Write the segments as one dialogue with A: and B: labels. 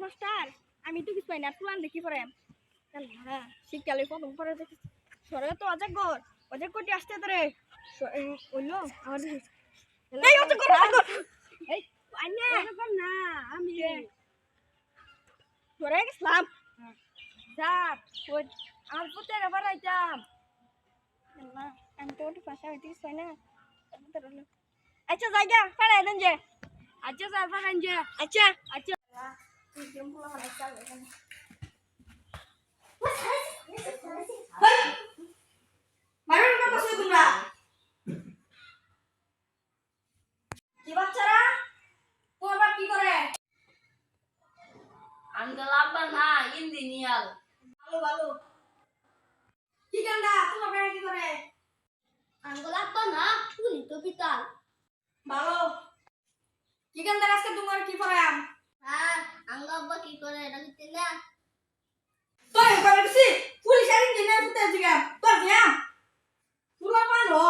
A: Master আমি তো কিছু পাই না প্লান দেখি পরে হ্যাঁ শীতকালে প্রথম পরে দেখি সরে তো অজাগরটি আসতে ধরে হইলো আমাদের এই অজাগর এই আইনা না আমি সরে গেছিলাম যা আমার পুতের আবার আইতাম না আমি তো ওটি পাশে হইতে পাই না আচ্ছা জায়গা পাড়ায় দেন যে আচ্ছা স্যার পাড়ান যে আচ্ছা আচ্ছা
B: Anggal apa nah Indinial.
A: ভালো কি কান্দা তোমার বেড়া কি করে
B: Anggal apa nah Uni to vital.
A: ভালো কি কান্দা আজকে তোমার কি পড়াম
B: Ah, anggal apa ki kore dagitina.
A: তোর করে দিছি পুলিশ আর ইঞ্জিনিয়ার হতে জিগা তোর দিয়া পুরো পালো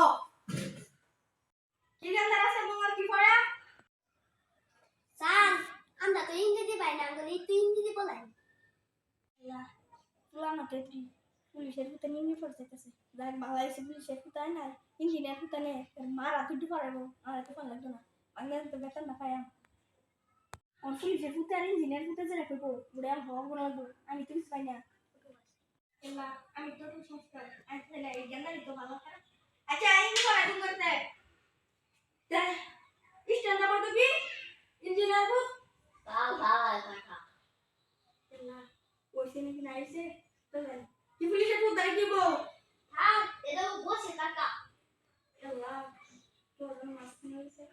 A: কি কান্দা আজকে তোমার কি পড়াম
B: San, anda to Indidi bai na anggal itu Indidi bolai.
A: পুরা না তেত্রি পুলিশের হতে নিয়ে পড়তেছে যাক বাংলাদেশে পুলিশের হতে না ইঞ্জিনিয়ার হতে নে মারা তুই পারবো আর তো পারলাম না বাংলাদেশে তো বেতন না পাইম আর পুলিশের হতে আর ইঞ্জিনিয়ার হতে যে রাখবো বুড়া হওয়া বলবো আমি তো কিছু পাই না এলা আমি তো সংস্কার আচ্ছা এই জানাই তো ভালো খারাপ আচ্ছা এই করে তুমি করতে স্ট্যান্ড নাম্বার তো কি ইঞ্জিনিয়ার তো
B: Salah kakak.
A: এলা ওইসে নাকি নাইছে তো কি পুলিশের হতে আর কি বো
B: Ah, itu bos ya kakak.
A: এলা তোর মাছ নিয়েছে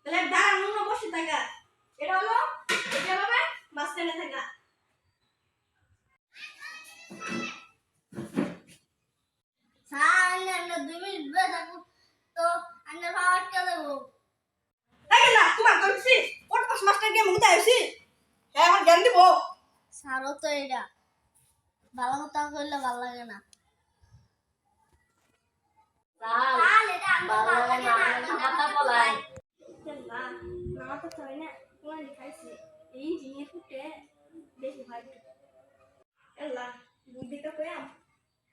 A: তাহলে দাঁড়ানো না বসে থাকা এটা হলো মাছ টেনে থাকা
B: San, anda 2 minit beda aku to anda rawat ke lebo.
A: এই না তোমার করছি ওর পাশ মাস্টার কে মুতে আইছি হ্যাঁ আমার জ্ঞান দিব
B: Saro to এটা ভালো মতো করলে ভালো লাগে না Sal, এটা আমার ভালো লাগে না কথা বলাই
A: না না তো চাই না তোমার লিখাইছি এই জিনিস ফুটে বেশি ভাই এলা বুদ্ধি তো কইম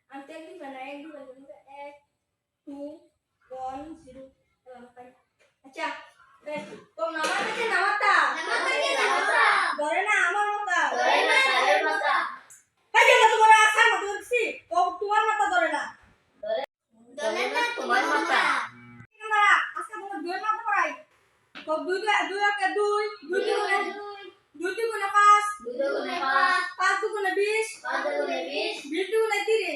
A: আমি তো একদিন বানাই একদিন বানাই 1 2 1 0 আচ্ছা তোর নামার কাছে নামাতা ধরে না আমার মাথা ভাই না তোমার আসার মতো দেখছি ও তোমার মাথা ধরে না
B: তোমার মাথা
A: না আজকে তোমার দুই মাথা পড়াই তো দুই গুণে 5 5 গুণে 20 20 গুণে 30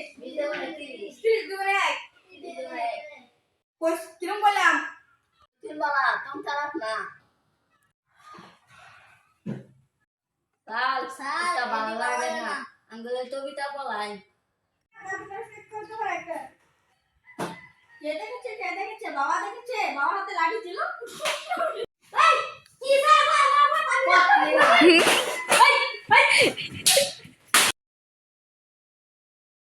A: 30 গুণে 1 কইস কিরম বললাম
B: Timbala, kamu sarap na. Sal, kita balagan na. Ang galing to kita balay.
A: কে দেখেছে বাবা দেখেছে বাবার হাতে লাঠি ছিল এই কি